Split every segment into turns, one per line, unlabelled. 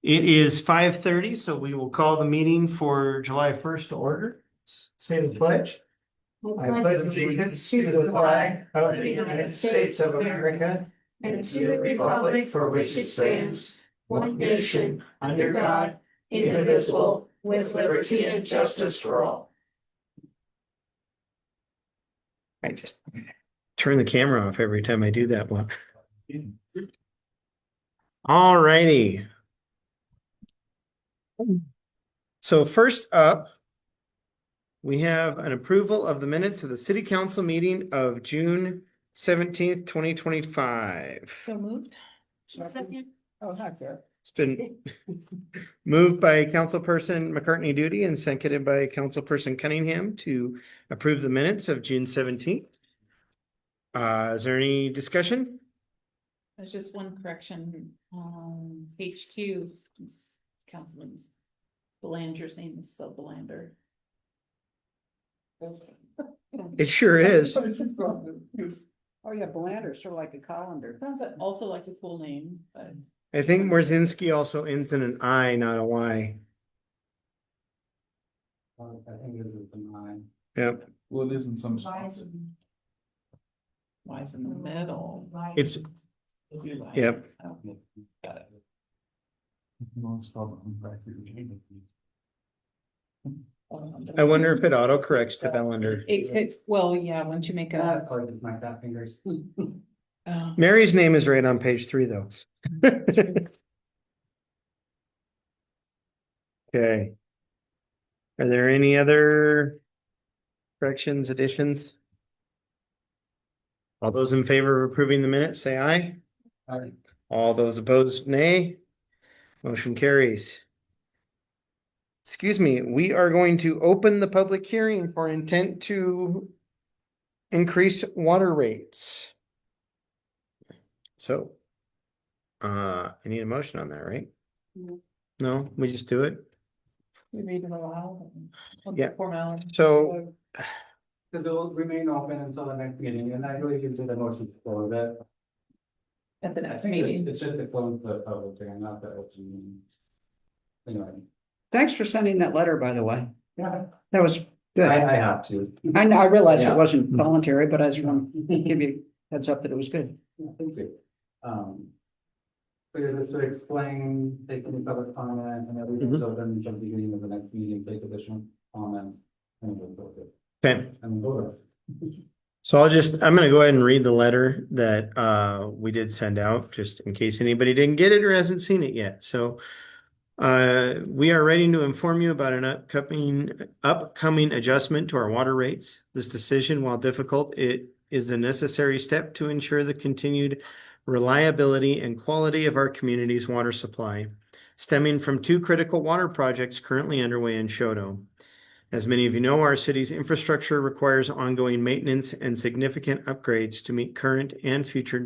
It is 5:30, so we will call the meeting for July 1st to order. Say the pledge. I pledge allegiance to the flag of the United States of America and to the republic for which it stands, one nation, under God, indivisible, with liberty and justice for all. I just turn the camera off every time I do that one. All righty. So first up, we have an approval of the minutes of the city council meeting of June 17th, 2025.
So moved. Second. Oh, not good.
It's been moved by Councilperson McCartney Duty and seconded by Councilperson Cunningham to approve the minutes of June 17th. Is there any discussion?
There's just one correction. Page 2, Councilman's Belanger's name is spelled Belander.
It sure is.
Oh yeah, Belander, sort of like a colander.
Sounds also like a cool name, but
I think Morzinski also ends in an I, not a Y.
I think this is the nine.
Yep.
Well, it is in some
Y's in the middle.
It's, yep.
Oh, got it.
I wonder if it autocorrects to Bellander.
Well, yeah, once you make
That's
a.
part of my fat fingers.
Mary's name is right on page 3, though. Okay. Are there any other corrections, additions? All those in favor of approving the minutes, say aye.
Aye.
All those opposed, nay. Motion carries. Excuse me, we are going to open the public hearing for intent to increase water rates. So, I need a motion on that, right? No, we just do it?
We read it aloud.
Yeah.
Formality.
So,
So they'll remain open until the next meeting, and I really consider the motion to close it.
At the
I
next
think
meeting.
it's just to close the public hearing, not the open meeting. Anyway,
Thanks for sending that letter, by the way.
yeah,
That was good.
I have to.
I know, I realized
Yeah.
it wasn't voluntary, but I just want to give you a heads up that it was good.
Yeah, thank you. But just to explain, take any public comment and everything's open until the beginning of the next meeting, take additional comments. And we'll close it.
okay.
And we'll vote.
So I'm gonna go ahead and read the letter that we did send out, just in case anybody didn't get it or hasn't seen it yet. So we are ready to inform you about an upcoming adjustment to our water rates. This decision, while difficult, it is a necessary step to ensure the continued reliability and quality of our community's water supply, stemming from 2 critical water projects currently underway in Choteau. As many of you know, our city's infrastructure requires ongoing maintenance and significant upgrades to meet current and future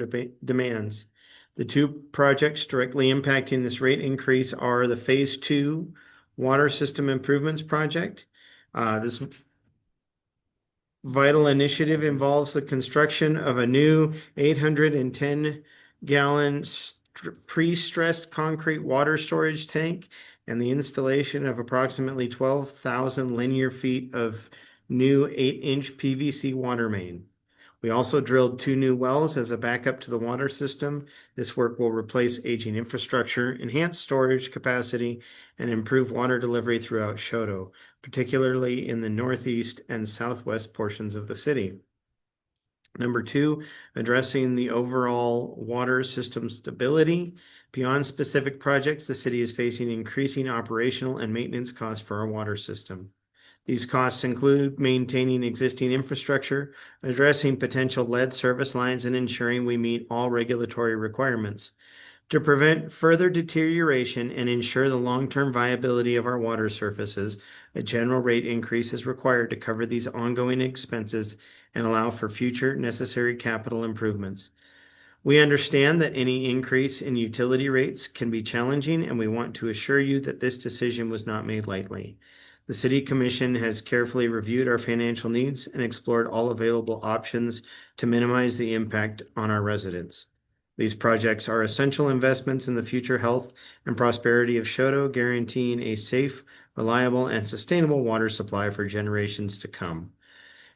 demands. The 2 projects directly impacting this rate increase are the Phase 2 Water System Improvements Project. This vital initiative involves the construction of a new 810-gallon pre-stressed concrete water storage tank and the installation of approximately 12,000 linear feet of new 8-inch PVC water main. We also drilled 2 new wells as a backup to the water system. This work will replace aging infrastructure, enhance storage capacity, and improve water delivery throughout Choteau, particularly in the northeast and southwest portions of the city. Number 2, addressing the overall water system stability. Beyond specific projects, the city is facing increasing operational and maintenance costs for our water system. These costs include maintaining existing infrastructure, addressing potential lead service lines, and ensuring we meet all regulatory requirements. To prevent further deterioration and ensure the long-term viability of our water surfaces, a general rate increase is required to cover these ongoing expenses and allow for future necessary capital improvements. We understand that any increase in utility rates can be challenging, and we want to assure you that this decision was not made lightly. The City Commission has carefully reviewed our financial needs and explored all available options to minimize the impact on our residents. These projects are essential investments in the future health and prosperity of Choteau, guaranteeing a safe, reliable, and sustainable water supply for generations to come.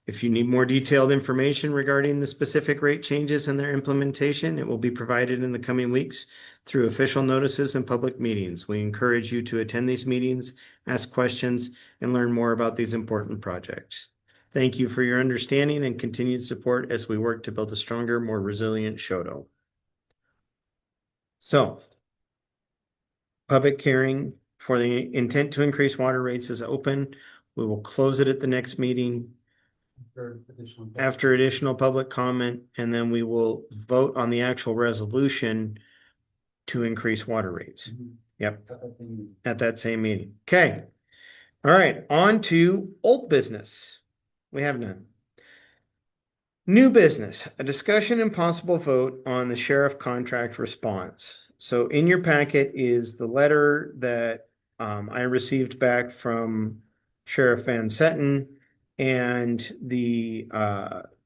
If you need more detailed information regarding the specific rate changes and their implementation, it will be provided in the coming weeks through official notices and public meetings. We encourage you to attend these meetings, ask questions, and learn more about these important projects. Thank you for your understanding and continued support as we work to build a stronger, more resilient Choteau. So, public hearing for the intent to increase water rates is open. We will close it at the next meeting after additional public comment, and then we will vote on the actual resolution to increase water rates.
Mhm.
Yep,
At that thing.
at that same meeting. Okay. All right, on to old business. We have none. New business, a discussion and possible vote on the sheriff contract response. So in your packet is the letter that I received back from Sheriff Van Setten and the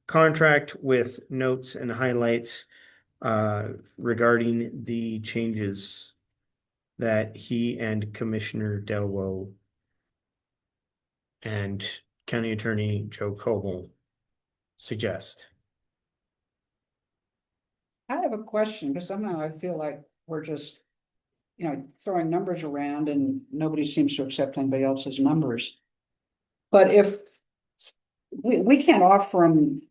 contract with notes and highlights regarding the changes that he and Commissioner Delwo and County Attorney Joe Coble suggest.
I have a question, because somehow I feel like we're just, throwing numbers around and nobody seems to accept anybody else's numbers. But if we can't offer them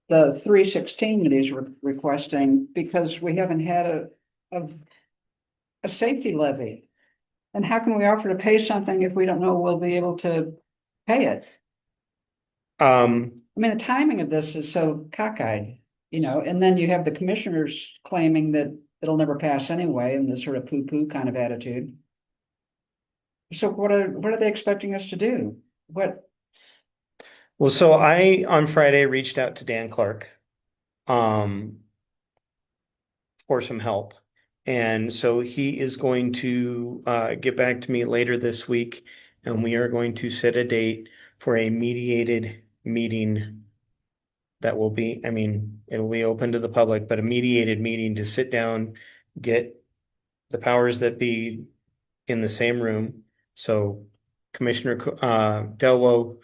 the 316 that he's requesting because we haven't had a safety levy. And how can we offer to pay something if we don't know we'll be able to pay it? I mean, the timing of this is so cockeyed, and then you have the commissioners claiming that it'll never pass anyway, and this sort of poo-poo kind of attitude. So what are they expecting us to do? What?
Well, so I on Friday reached out to Dan Clark for some help. And so he is going to get back to me later this week, and we are going to set a date for a mediated meeting that will be, I mean, it'll be open to the public, but a mediated meeting to sit down, get the powers that be in the same room. So Commissioner Delwo,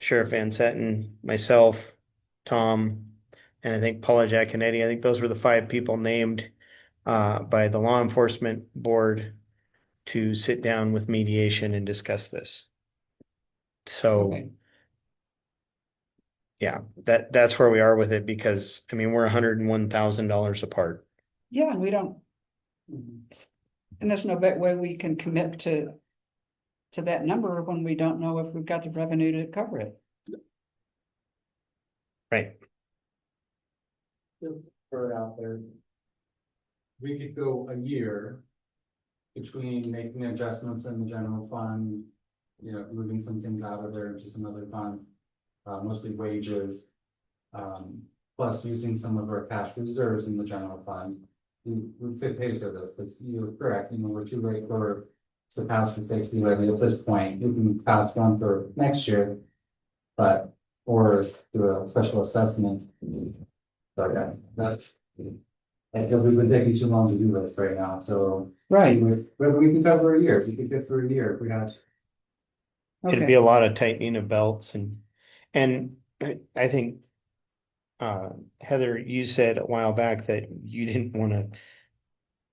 Sheriff Van Setten, myself, Tom, and I think Paula Giaconetti. I think those were the 5 people named by the law enforcement board to sit down with mediation and discuss this. So,
Okay.
yeah, that's where we are with it because I mean we're $101,000 apart.
Yeah, and we don't,
Mhm.
and there's no better way we can commit to that number when we don't know if we've got the revenue to cover it.
Right.
Just throw it out there. We could go a year between making adjustments in the general fund, moving some things out of there into some other funds, mostly wages. Plus using some of our cash reserves in the general fund. We could pay for this, but you're correct, we're too late for the pass the safety levy at this point. We can pass one for next year. But, or do a special assessment. So yeah, that's. Because we've been taking too long to do this right now, so.
Right.
We can cover a year, we could get through a year if we had.
It'd
Okay.
be a lot of tightening of belts and I think Heather, you said a while back that you didn't want to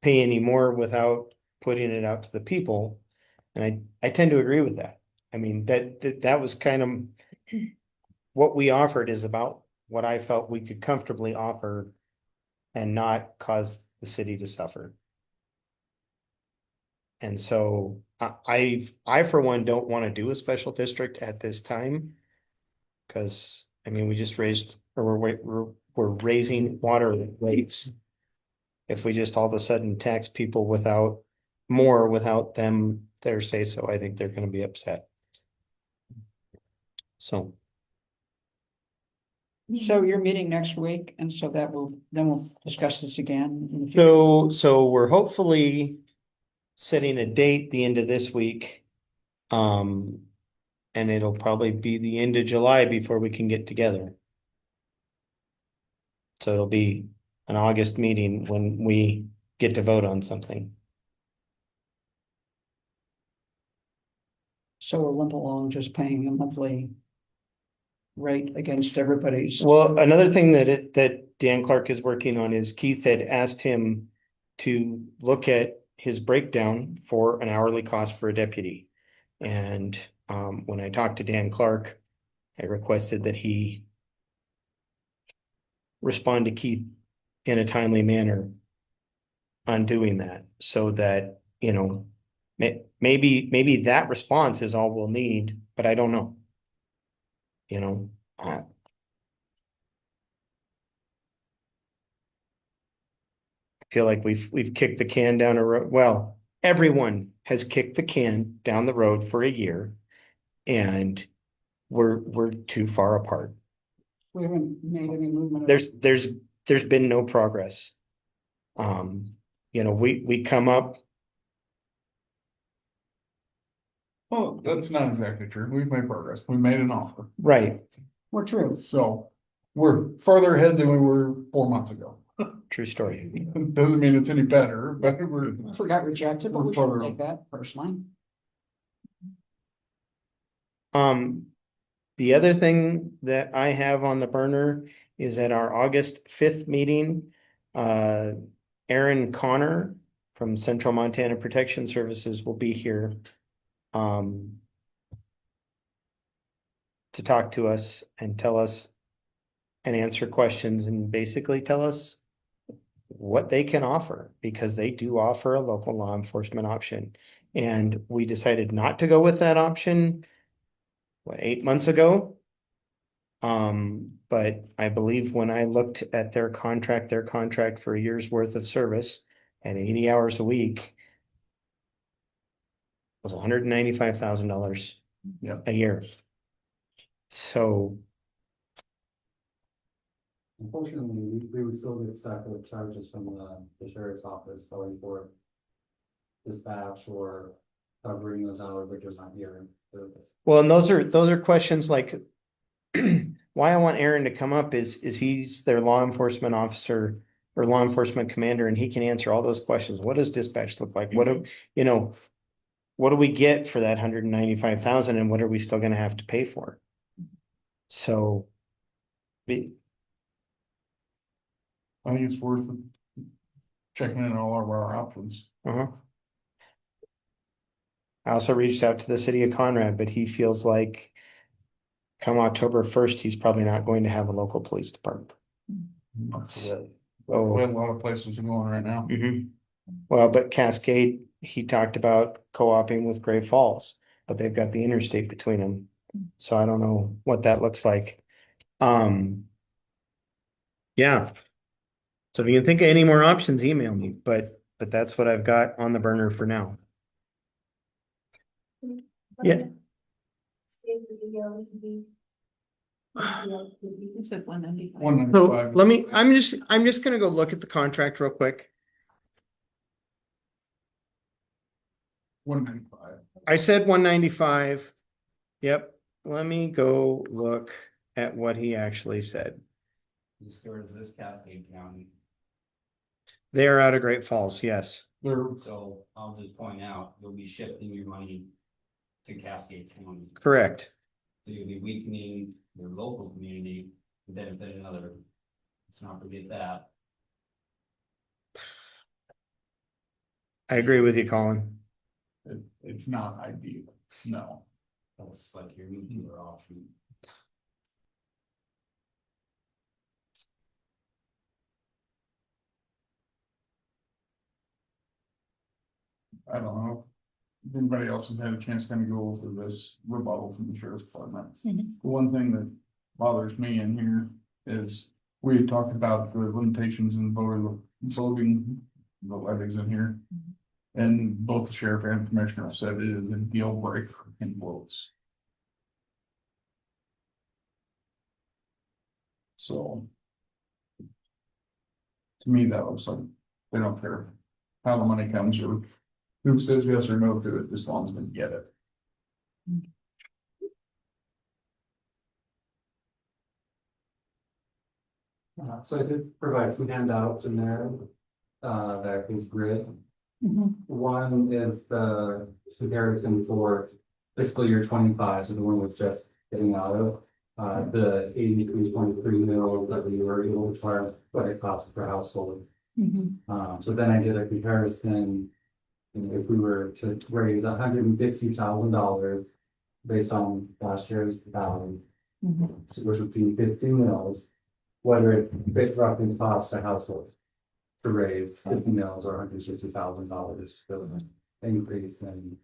pay any more without putting it out to the people. And I tend to agree with that. I mean, that was kind of what we offered is about what I felt we could comfortably offer and not cause the city to suffer. And so I for one don't want to do a special district at this time. Cause I mean, we just raised, or we're raising water rates. If we just all of a sudden tax people without them their say so, I think they're gonna be upset. So,
So you're meeting next week, and so then we'll discuss this again in the future.
so we're hopefully setting a date the end of this week. And it'll probably be the end of July before we can get together. So it'll be an August meeting when we get to vote on something.
So we'll limp along just paying a monthly rate against everybody's.
Well, another thing that Dan Clark is working on is Keith had asked him to look at his breakdown for an hourly cost for a deputy. And when I talked to Dan Clark, I requested that he respond to Keith in a timely manner on doing that, so that, you know, maybe that response is all we'll need, but I don't know. You know, I feel like we've kicked the can down a road. Well, everyone has kicked the can down the road for a year, and we're too far apart.
We haven't made any movement.
There's been no progress. You know, we come up.
Well, that's not exactly true. We've made progress. We made an offer.
Right,
We're true.
So we're further ahead than we were 4 months ago.
true story.
Doesn't mean it's any better, but we're,
If we got rejected, but we shouldn't take that personally.
The other thing that I have on the burner is at our August 5th meeting, Aaron Connor from Central Montana Protection Services will be here to talk to us and tell us and answer questions and basically tell us what they can offer, because they do offer a local law enforcement option. And we decided not to go with that option, what, 8 months ago? But I believe when I looked at their contract for a year's worth of service at 80 hours a week was $195,000
Yep.
a year. So,
Unfortunately, we would still get stuck with charges from the sheriff's office going for dispatch or covering those hours, which is not here.
well, and those are questions like why I want Aaron to come up is he's their law enforcement officer or law enforcement commander, and he can answer all those questions. What does dispatch look like? What do, you know, what do we get for that 195,000, and what are we still gonna have to pay for? So
I think it's worth checking in all of our options.
I also reached out to the city of Conrad, but he feels like come October 1st, he's probably not going to have a local police department.
That's the
Oh,
way a lot of places are going right now.
well, but Cascade, he talked about co-oping with Great Falls, but they've got the interstate between them. So I don't know what that looks like. Yeah. So if you can think of any more options, email me, but that's what I've got on the burner for now. Yeah.
You said 195.
195.
So I'm just gonna go look at the contract real quick.
195.
I said 195. Yep. Let me go look at what he actually said.
Where is this Cascade County?
They are out of Great Falls, yes.
They're,
So I'll just point out, you'll be shifting your money to Cascade County.
Correct.
So you'll be weakening your local community to benefit another. Let's not forget that.
I agree with you, Colin.
it's not ideal, no.
That's like your nuclear option.
I don't know. If anybody else has had a chance to kind of go over this rebuttal from the sheriff's department. The one thing that bothers me in here is we had talked about the limitations in voting, the levies in here. And both the sheriff and commissioner said it is a deal breaker in votes. So. To me, that looks like they don't care how the money comes or who says yes or no to it, as long as they get it.
So I did provide some handouts in there, that is grid.
Mhm.
One is the comparison for fiscal year 25, so the one was just getting out of. The 83.3 mils that we were able to charge, what it costs per household.
Mhm.
So then I did a comparison. If we were to raise $150,000 based on last year's value,
Mhm.
so which would be 50 mils, whether it roughly costs a household to raise 50 mils or $150,000 for an increase in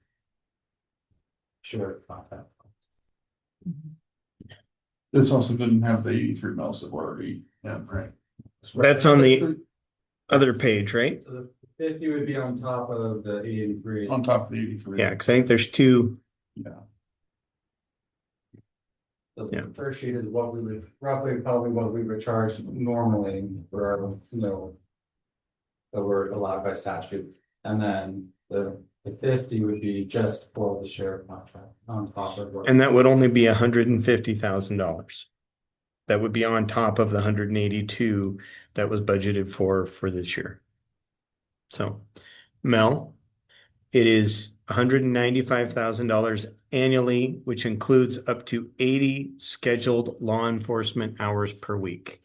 share content.
This also didn't have the 83 mils that were already, yeah, right?
That's on the other page, right?
So the 50 would be on top of the 83.
On top of the 83.
Yeah, because I think there's two.
Yeah.
So
Yeah.
the first sheet is what we would, roughly probably what we would charge normally for our, that were allowed by statute. And then the 50 would be just for the share contract on top of what.
And that would only be $150,000. That would be on top of the 182 that was budgeted for this year. So, Mel, it is $195,000 annually, which includes up to 80 scheduled law enforcement hours per week.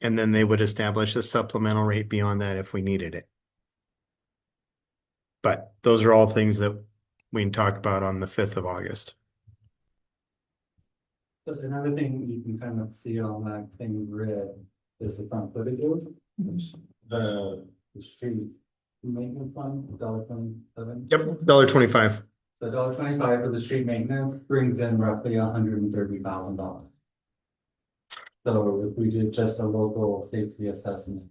And then they would establish a supplemental rate beyond that if we needed it. But those are all things that we can talk about on the 5th of August.
But another thing you can kind of see on that same grid is the front footage of which the street maintenance fund, $1.27.
Yep, $1.25.
So $1.25 for the street maintenance brings in roughly $130,000. So if we did just a local safety assessment,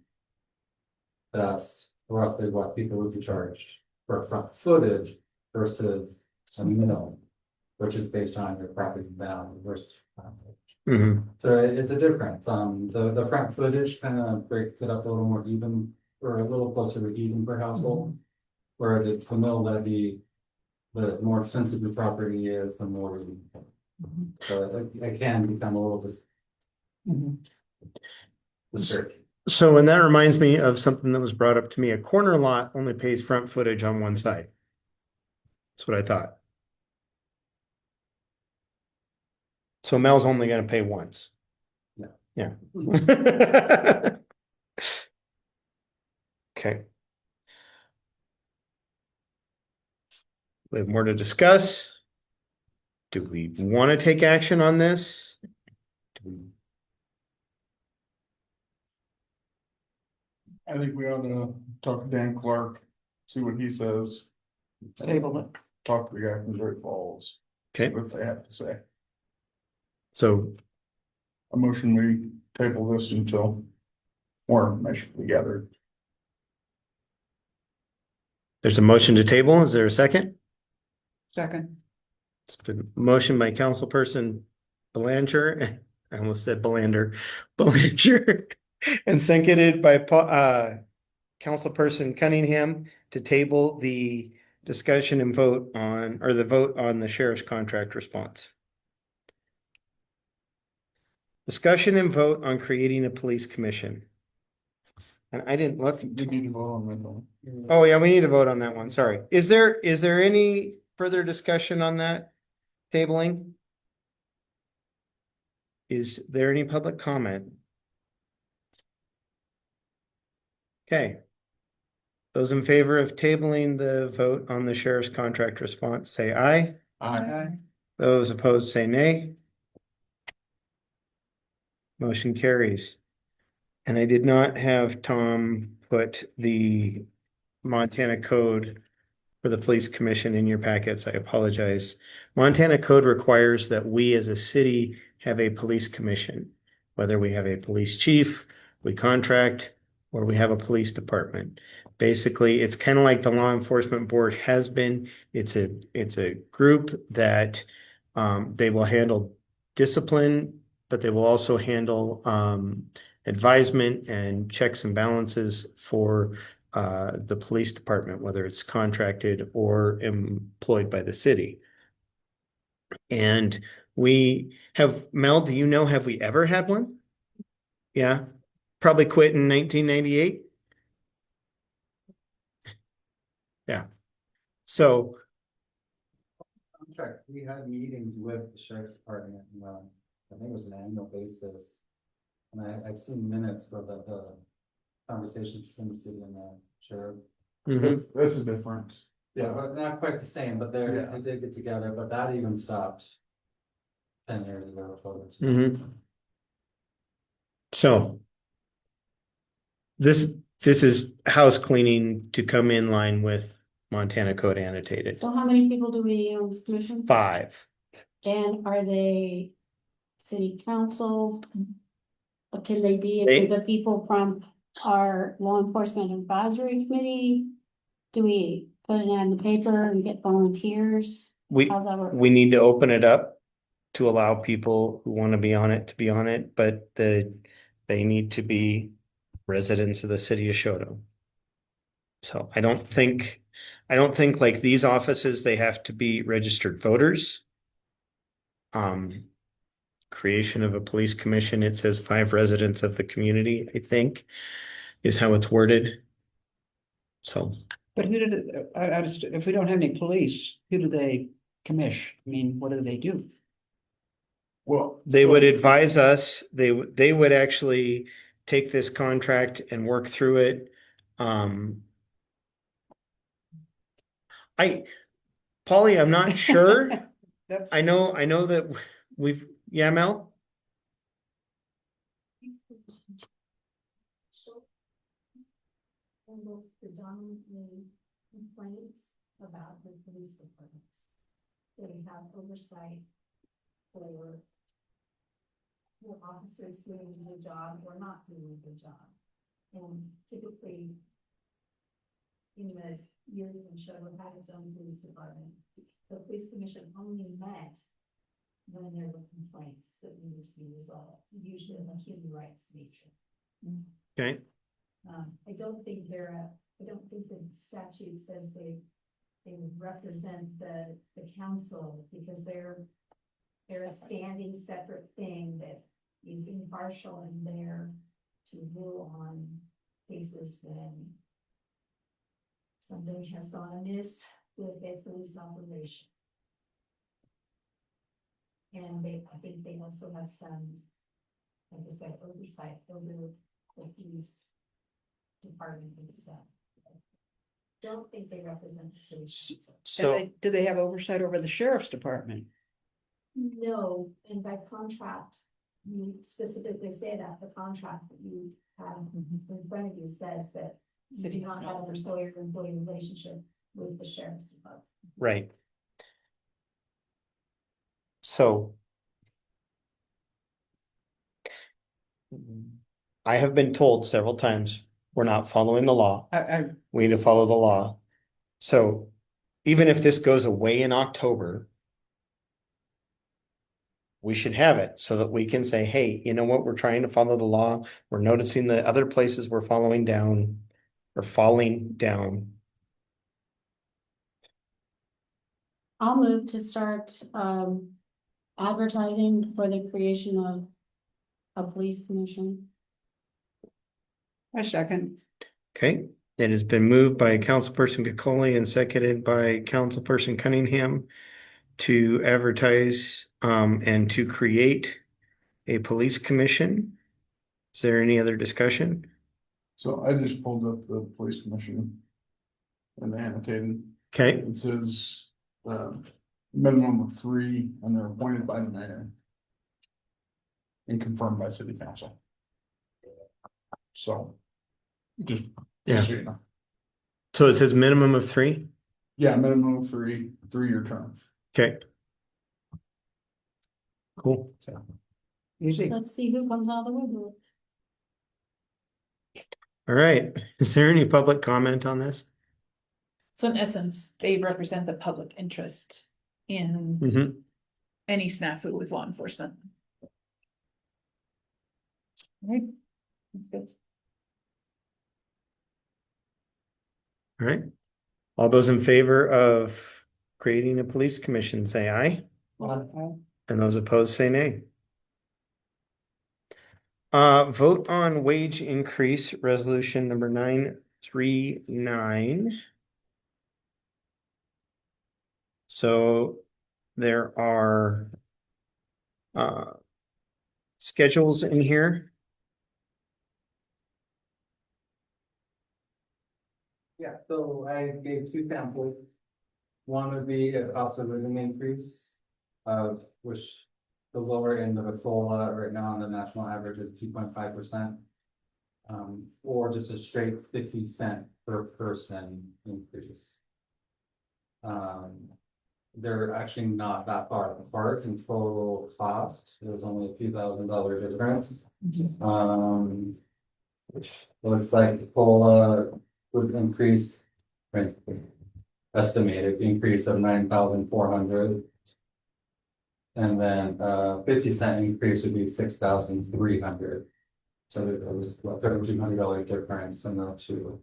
that's roughly what people would be charged for front footage versus a mill, which is based on your property value versus front footage.
Mm-hmm.
So it's a difference. The front footage kind of breaks it up a little more even, or a little closer to even per household. Where the mill levy, the more expensive the property is, the more you pay. So it can become a little
Mhm.
discouraging.
So, and that reminds me of something that was brought up to me. A corner lot only pays front footage on one side. That's what I thought. So Mel's only going to pay once.
Yeah.
Yeah. Okay. We have more to discuss. Do we want to take action on this?
I think we ought to talk to Dan Clark, see what he says.
Table it.
Talk to the guy from Great Falls,
Okay,
what they have to say.
so
A motion, we table this until more information we gathered.
there's a motion to table. Is there a second?
Second.
It's been motion by councilperson Belanger. I almost said Belander. Belanger. And seconded by councilperson Cunningham to table the discussion and vote on, or the vote on the sheriff's contract response. Discussion and vote on creating a police commission. And I didn't look.
Did need to vote on that one.
Oh, yeah, we need to vote on that one. Sorry. Is there any further discussion on that tabling? Is there any public comment? Okay. Those in favor of tabling the vote on the sheriff's contract response, say aye.
Aye.
Those opposed, say nay. Motion carries. And I did not have Tom put the Montana code for the police commission in your packets. I apologize. Montana code requires that we as a city have a police commission, whether we have a police chief, we contract, or we have a police department. Basically, it's kind of like the law enforcement board has been. It's a group that they will handle discipline, but they will also handle advisement and checks and balances for the police department, whether it's contracted or employed by the city. And Mel, do you know, have we ever had one? Yeah, probably quit in 1998. Yeah. So,
Contract, we had meetings with the sheriff's department, I think it was an annual basis. And I've seen minutes for the conversations between the city and the sheriff.
mhm,
That's a different,
Yeah, but not quite the same, but
Yeah.
they did get together, but that even stopped 10 years ago, 12 years ago.
mhm. So this is house cleaning to come in line with Montana Code Annotated.
So how many people do we need on this commission?
5.
And are they city council? Or can they be
They-
the people from our law enforcement advisory committee? Do we put it in the paper and get volunteers?
We
How's that work?
we need to open it up to allow people who want to be on it to be on it, but they need to be residents of the city of Choteau. So I don't think like these offices, they have to be registered voters. Creation of a police commission, it says 5 residents of the community, I think, is how it's worded. So
But who did, if we don't have any police, who do they commish? I mean, what do they do?
well.
they
so-
would advise us, they would actually take this contract and work through it. Polly, I'm not sure.
That's,
I know that yeah, Mel?
Handles predominantly complaints about the police department. They have oversight for the officers doing a good job or not doing a good job. And typically, in the years when Choteau had its own police department, the police commission only met when there were complaints that needed to be resolved, usually of a human rights nature.
Okay,
I don't think I don't think the statute says they would represent the council because they're a standing separate thing that is impartial and there to rule on cases when something has gone amiss with a police operation. And I think they also have some, like I said, oversight over the police department itself. Don't think they represent the city council.
so
do they have oversight over the sheriff's department?
No, and by contract, you specifically say that the contract that you have in front of you says that you
City
do not have an employer-employee relationship with the sheriff's department.
right. So I have been told several times, we're not following the law. We need to follow the law. So even if this goes away in October, we should have it so that we can say, hey, you know what, we're trying to follow the law. We're noticing the other places we're following down or falling down.
I'll move to start advertising for the creation of a police commission.
I second.
Okay, it has been moved by Councilperson Gacoli and seconded by Councilperson Cunningham to advertise and to create a police commission. Is there any other discussion?
So I just pulled up the police commission. And annotated,
Okay,
it says, minimum of 3, and they're appointed by the mayor. And confirmed by city council. So. Just.
Yeah.
So you know.
so it says minimum of 3?
Yeah, minimum of 3, 3-year terms.
Okay. Cool.
So.
Usually,
Let's see who comes out of the woodwork.
All right. Is there any public comment on this?
So in essence, they represent the public interest in
Mhm.
any snafu with law enforcement. Right, that's good.
All right. All those in favor of creating a police commission, say aye. And those opposed say nay. Vote on wage increase, resolution number 939. So there are schedules in here.
Yeah, so I gave two samples. One would be a cost of living increase, which the lower end of a COLA right now on the national average is 2.5%. Or just a straight 50 cent per person increase. They're actually not that far apart in total cost. It was only a few $1,000 difference. Looks like the COLA would increase, right, estimated increase of 9,400. And then 50 cent increase would be 6,300. So there was what $3,200 difference in the two.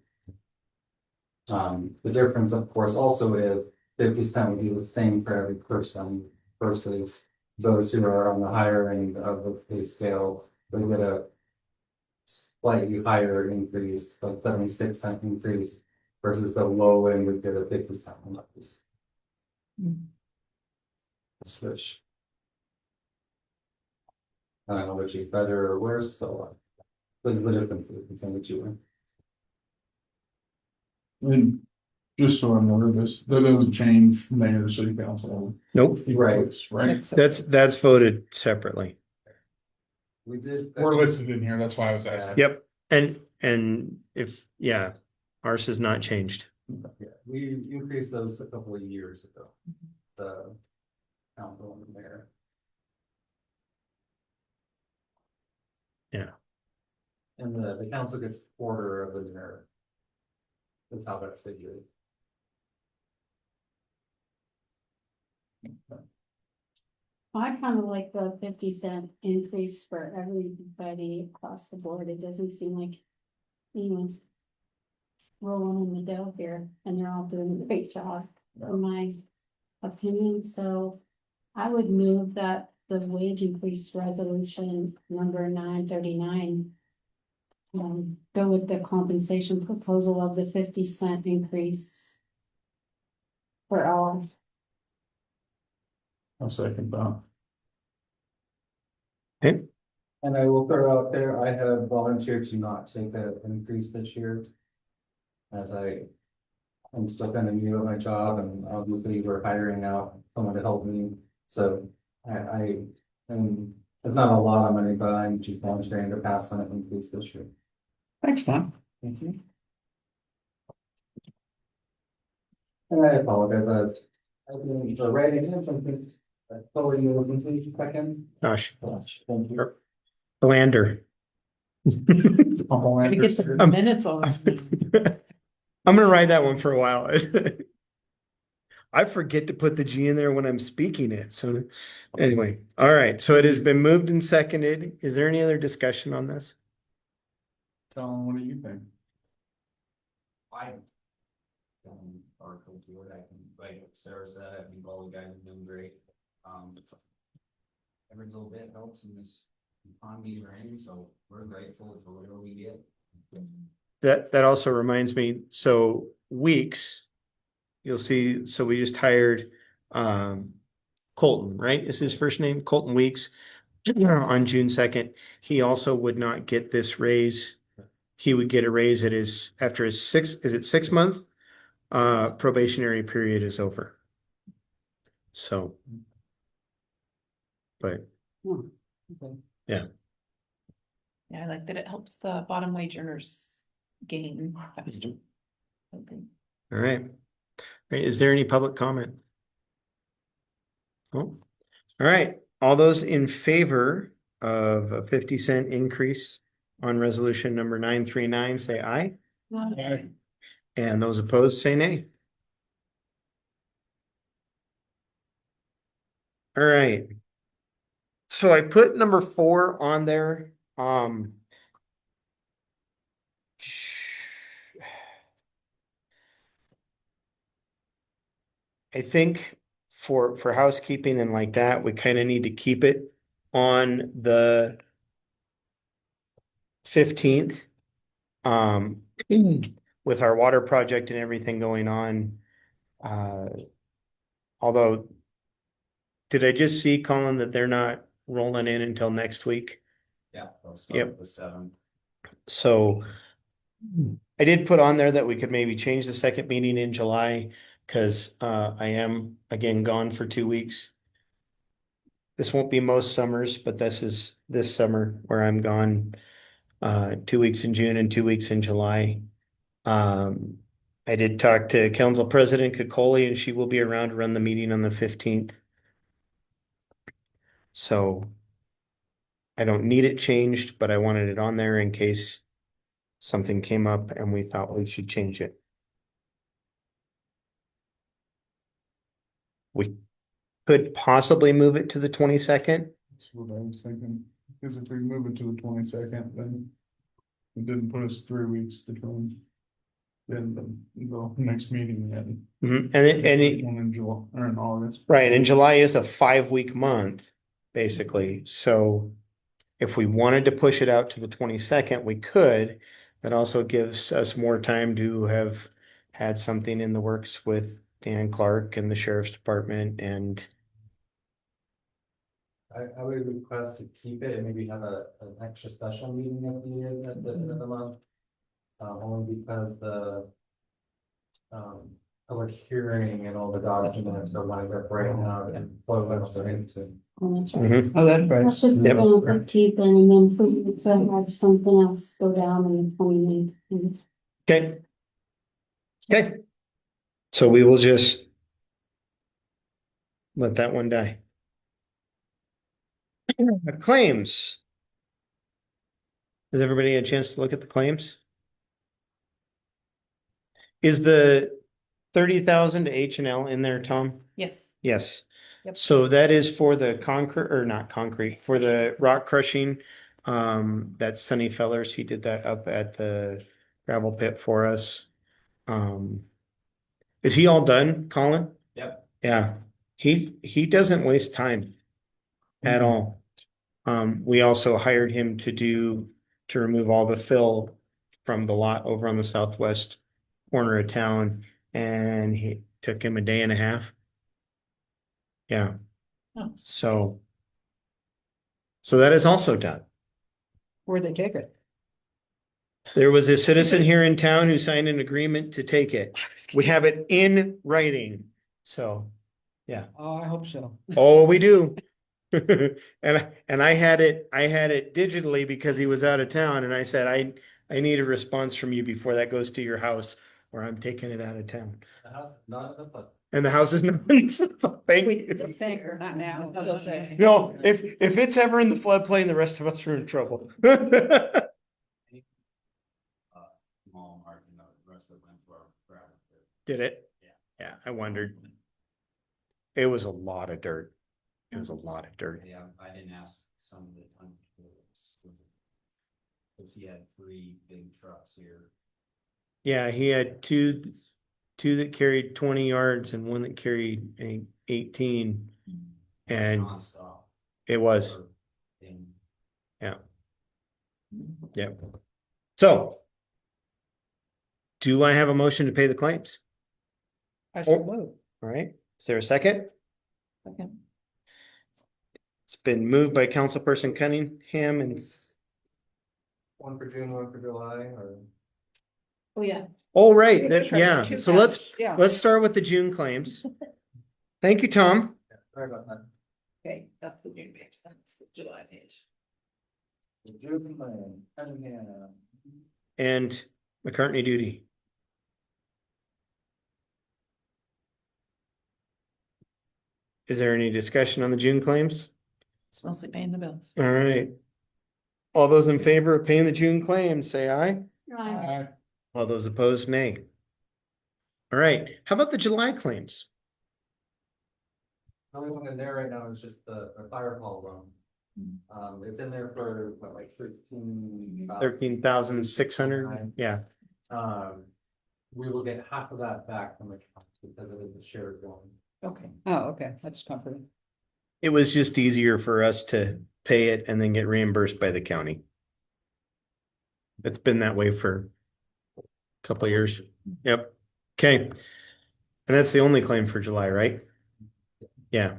The difference, of course, also is 50 cent would be the same for every person versus those who are on the higher end of the pay scale, they get a slightly higher increase, like 76 cent increase versus the low end would get a 50 cent increase. Switch. I don't know which is better or worse, so the difference between the two.
And just so I'm aware of this, that doesn't change mayor, city council.
Nope,
Right.
Right?
that's voted separately.
We did.
We're listed in here, that's why I was asking.
Yep, and if, yeah, ours has not changed.
Yeah, we increased those a couple of years ago. The council and the mayor.
Yeah.
And the council gets a quarter of the mayor. That's how that's figured.
I kind of like the 50 cent increase for everybody across the board. It doesn't seem like anyone's rolling in the dough here, and they're all doing a great job, in my opinion. So I would move that the wage increase resolution number 939 go with the compensation proposal of the 50 cent increase for all.
I'll second that.
Okay,
And I will throw out there, I have volunteered to not take an increase this year. As I'm still kind of new at my job, and obviously we're hiring out someone to help me, so and it's not a lot of money, but I'm just volunteering to pass on an increase this year.
Thanks, Tom.
Thank you. And I apologize, I didn't the writing something. I told you listen to you second.
Josh,
Thank you.
Blander.
Gotta get the minutes on.
I'm gonna write that one for a while. I forget to put the G in there when I'm speaking it, so anyway, all right, so it has been moved and seconded. Is there any other discussion on this?
Tom, what do you think?
I. Article to it, I think, like Sarah said, I think all the guys have been great. Every little bit helps in this economy we're in, so we're grateful for whatever we get.
That also reminds me, so Weeks, you'll see, so we just hired Colton, right? Is his first name Colton Weeks on June 2nd. He also would not get this raise. He would get a raise at his after his 6 month probationary period is over. So, but
Okay.
yeah.
Yeah, I like that it helps the bottom wage earners gain faster. Okay.
All right. Right. Is there any public comment? Oh, all right. All those in favor of a 50 cent increase on resolution number 939, say aye.
Aye.
And those opposed, say nay. All right. So I put number 4 on there. I think for housekeeping and like that, we kind of need to keep it on the 15th. With our water project and everything going on. Although, did I just see, Colin, that they're not rolling in until next week?
Yeah, I'll
Yep.
start with 7.
So I did put on there that we could maybe change the second meeting in July because I am again gone for 2 weeks. This won't be most summers, but this is this summer where I'm gone 2 weeks in June and 2 weeks in July. I did talk to Council President Kokoli and she will be around to run the meeting on the 15th. So I don't need it changed, but I wanted it on there in case something came up and we thought we should change it. We could possibly move it to the 22nd.
That's what I was thinking, because if we move it to the 22nd, then it didn't put us 3 weeks between. Then the next meeting then.
And
One in July or in August.
right, and July is a 5-week month, basically. So if we wanted to push it out to the 22nd, we could. That also gives us more time to have had something in the works with Dan Clark and the Sheriff's Department and
I would request to keep it and maybe have an extra special meeting if needed at the end of the month. Only because the public hearing and all the documents are lined up right now and flow into.
Oh, that's right.
Mhm.
Oh, that's right.
Let's just
Yep.
go on 15th and then if we could have something else go down on the 29th.
Okay. Okay. So we will just let that one die. Claims. Has everybody had a chance to look at the claims? Is the 30,000 to H&L in there, Tom?
Yes.
Yes.
Yep.
So that is for the concrete, or not concrete, for the rock crushing. That's Sonny Fellers. He did that up at the gravel pit for us. Is he all done, Colin?
Yep.
Yeah. He doesn't waste time at all. We also hired him to remove all the fill from the lot over on the southwest corner of town, and he took him a day and a half. Yeah.
Oh.
So that is also done.
Where'd they take it?
There was a citizen here in town who signed an agreement to take it. We have it in writing. So, yeah.
Oh, I hope so.
Oh, we do. And I had it digitally because he was out of town and I said, I need a response from you before that goes to your house or I'm taking it out of town.
The house, not in the book.
And the house is not, thank you.
Thank her, not now. They'll say.
No, if it's ever in the floodplain, the rest of us are in trouble.
Small margin of the rest of them for gravel.
Did it?
Yeah.
Yeah, I wondered. It was a lot of dirt. It was a lot of dirt.
Yeah, I didn't ask some of the time. Cause he had 3 big trucks here.
Yeah, he had two that carried 20 yards and one that carried 18. And
Nonstop.
it was,
And
yeah. Yep. So, do I have a motion to pay the claims?
I so moved.
All right, is there a second?
Okay.
It's been moved by Councilperson Cunningham and,
One for June, one for July, or?
Oh, yeah.
oh, right,
That's right,
yeah,
two
so
counts, yeah.
let's start with the June claims. Thank you, Tom.
Sorry about that.
Okay, that's the June page, that's the July page.
June plan, Cunningham.
And McCartney duty. Is there any discussion on the June claims?
It's mostly paying the bills.
All right. All those in favor of paying the June claims, say aye. All those opposed, nay. All right, how about the July claims?
The only one in there right now is just the fire hall loan. It's in there for what, like
13,600, yeah.
We will get half of that back from the county because it is a shared loan.
Okay.
Oh, okay, that's comforting.
It was just easier for us to pay it and then get reimbursed by the county. It's been that way for a couple of years. Yep. Okay. And that's the only claim for July, right? Yeah.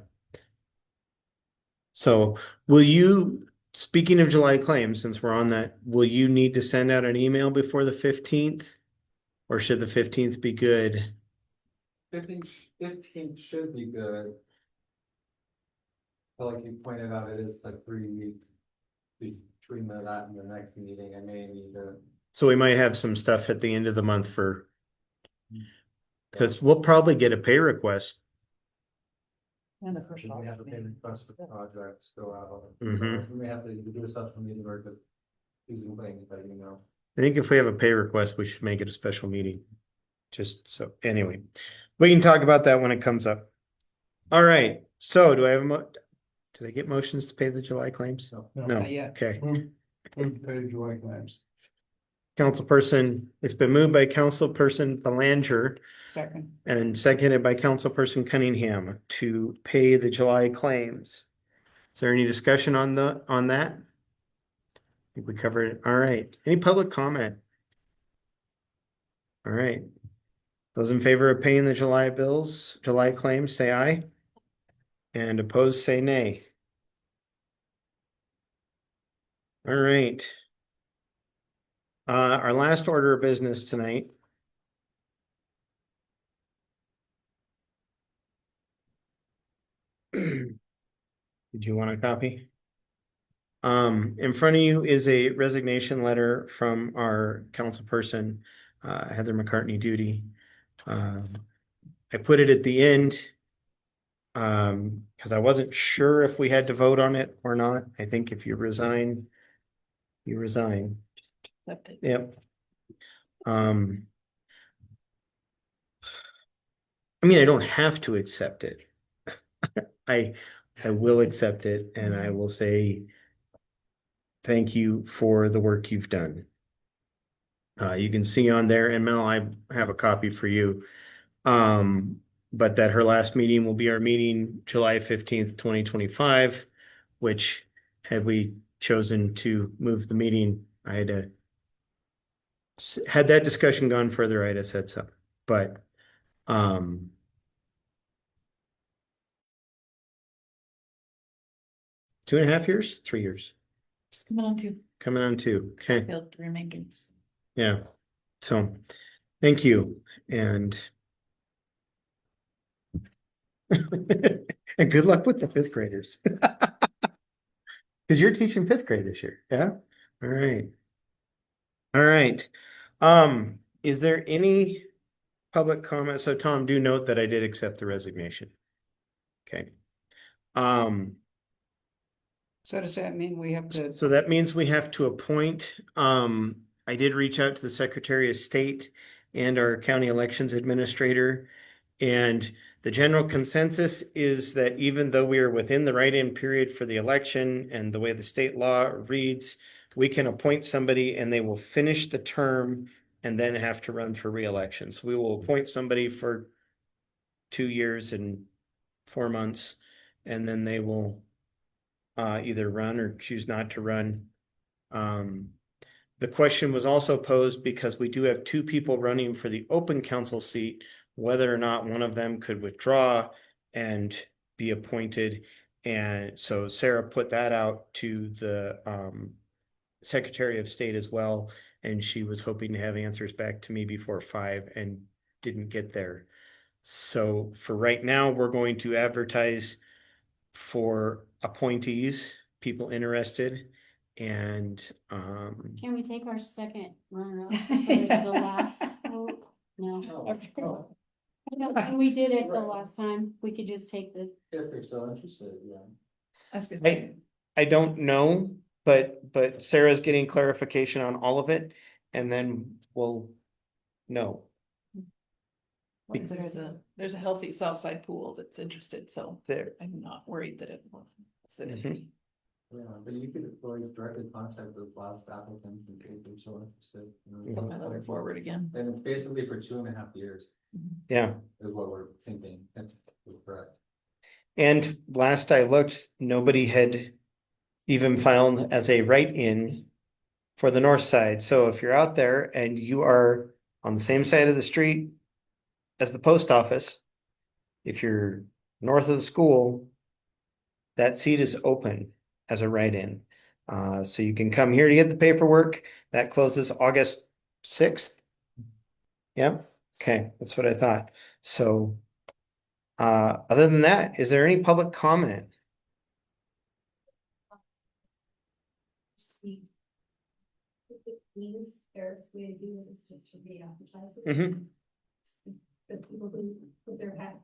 So will you, speaking of July claims, since we're on that, will you need to send out an email before the 15th? Or should the 15th be good?
15th should be good. But like you pointed out, it is like 3 weeks between that and the next meeting. I may need to.
So we might have some stuff at the end of the month for, because we'll probably get a pay request.
And the first.
Should we have a pay request for the projects go out?
Mhm.
We may have to do a special meeting or just using things, but you know.
I think if we have a pay request, we should make it a special meeting. Just so, anyway, we can talk about that when it comes up. All right, so do I have did I get motions to pay the July claims?
No.
No,
Not yet.
okay.
Move to pay July claims.
Councilperson, it's been moved by Councilperson Belanger
Second.
and seconded by Councilperson Cunningham to pay the July claims. Is there any discussion on that? I think we covered it. All right. Any public comment? All right. Those in favor of paying the July bills, July claims, say aye. And opposed, say nay. All right. Our last order of business tonight. Did you want a copy? In front of you is a resignation letter from our councilperson, Heather McCartney Duty. I put it at the end because I wasn't sure if we had to vote on it or not. I think if you resign, you resign.
Accept it.
Yep. I mean, I don't have to accept it. I will accept it and I will say thank you for the work you've done. You can see on there, and Mel, I have a copy for you. But that her last meeting will be our meeting July 15th, 2025, which had we chosen to move the meeting, I had to had that discussion gone further, I'd have said so. But 2.5 years, 3 years,
Just coming on to
coming on 2. Okay.
build the remainders.
Yeah. So thank you. And and good luck with the 5th graders. Because you're teaching 5th grade this year. Yeah. All right. All right. Is there any public comment? So Tom, do note that I did accept the resignation. Okay.
So does that mean we have to,
So that means we have to appoint, I did reach out to the Secretary of State and our county elections administrator. And the general consensus is that even though we are within the write-in period for the election and the way the state law reads, we can appoint somebody and they will finish the term and then have to run for reelection. So we will appoint somebody for 2 years and 4 months, and then they will either run or choose not to run. The question was also posed because we do have 2 people running for the open council seat, whether or not one of them could withdraw and be appointed. And so Sarah put that out to the Secretary of State as well. And she was hoping to have answers back to me before 5 and didn't get there. So for right now, we're going to advertise for appointees, people interested. And
Can we take our second runner up for the last vote? No.
oh,
No, when we did it the last time, we could just take the,
If they're so interested, yeah.
I was gonna say,
I don't know, but Sarah's getting clarification on all of it, and then we'll know.
well, there's a healthy south side pool that's interested, so
There.
I'm not worried that it will sit
Mhm.
empty.
Yeah, but you could always directly contact the last applicant in case they're so interested.
Put my letter forward again.
And it's basically for 2.5 years
Yeah,
is what we're thinking. Correct.
And last I looked, nobody had even filed as a write-in for the north side. So if you're out there and you are on the same side of the street as the post office, if you're north of the school, that seat is open as a write-in. So you can come here to get the paperwork. That closes August 6th. Yep. Okay, that's what I thought. So other than that, is there any public comment?
See. The easiest, fairest way to do it is just to re-advertise it.
Mhm.
The people who put their hat.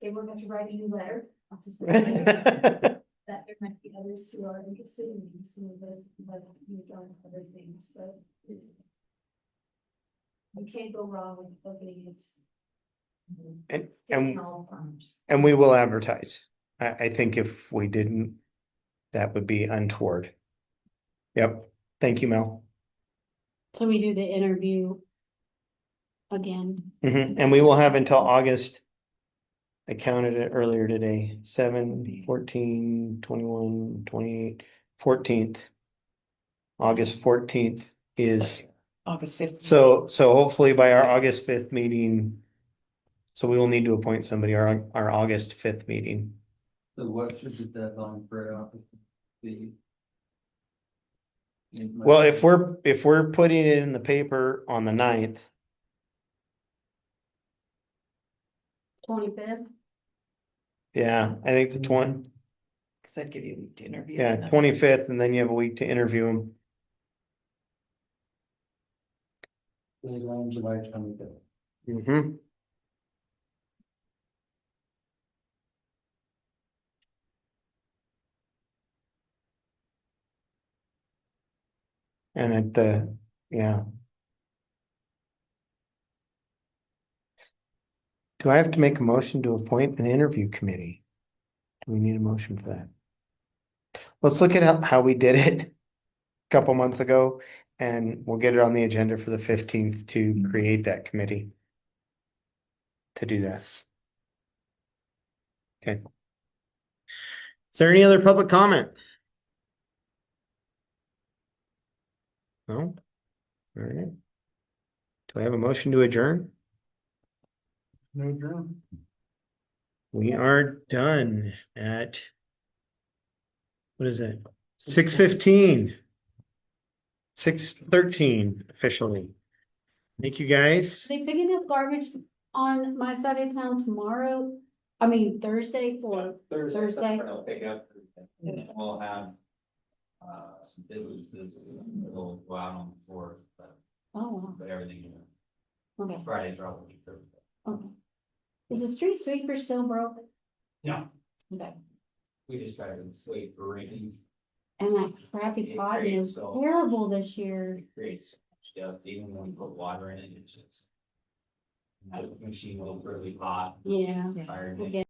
They were going to write a new letter. I'll just. That there might be others who are interested in some of the, like, you've done other things, so it's. You can't go wrong with opening it.
And,
Taking
and,
all the farms.
and we will advertise. I think if we didn't, that would be untoward. Yep. Thank you, Mel.
So we do the interview again.
And we will have until August. I counted it earlier today, 7, 14, 21, 28, 14th. August 14th is,
August 5th.
so hopefully by our August 5th meeting. So we will need to appoint somebody our August 5th meeting.
So what should the deadline for it be?
Well, if we're putting it in the paper on the 9th,
25th.
yeah, I think the 20,
Cause I'd give you a week to interview.
yeah, 25th, and then you have a week to interview them.
Deadline July 25th.
Mm-hmm. And at the, yeah. Do I have to make a motion to appoint an interview committee? Do we need a motion for that? Let's look at how we did it a couple months ago, and we'll get it on the agenda for the 15th to create that committee. To do that. Okay. Is there any other public comment? No? All right. Do I have a motion to adjourn?
No germ.
We are done at, what is it? 6:15. 6:13 officially. Thank you, guys.
They picking up garbage on my side of town tomorrow? I mean, Thursday or Thursday?
They'll pick up, and we'll have, some businesses, will go out on the fourth,
Oh,
but everything,
wow. Okay,
Friday's probably Thursday.
okay. Is the street sweeper still broke?
No,
Okay.
we just try to wait for rain,
And that crappy cotton is terrible this year.
it creates dust, even when we put water in it, it's just. The machine will really hot,
Yeah.
tired.
Okay.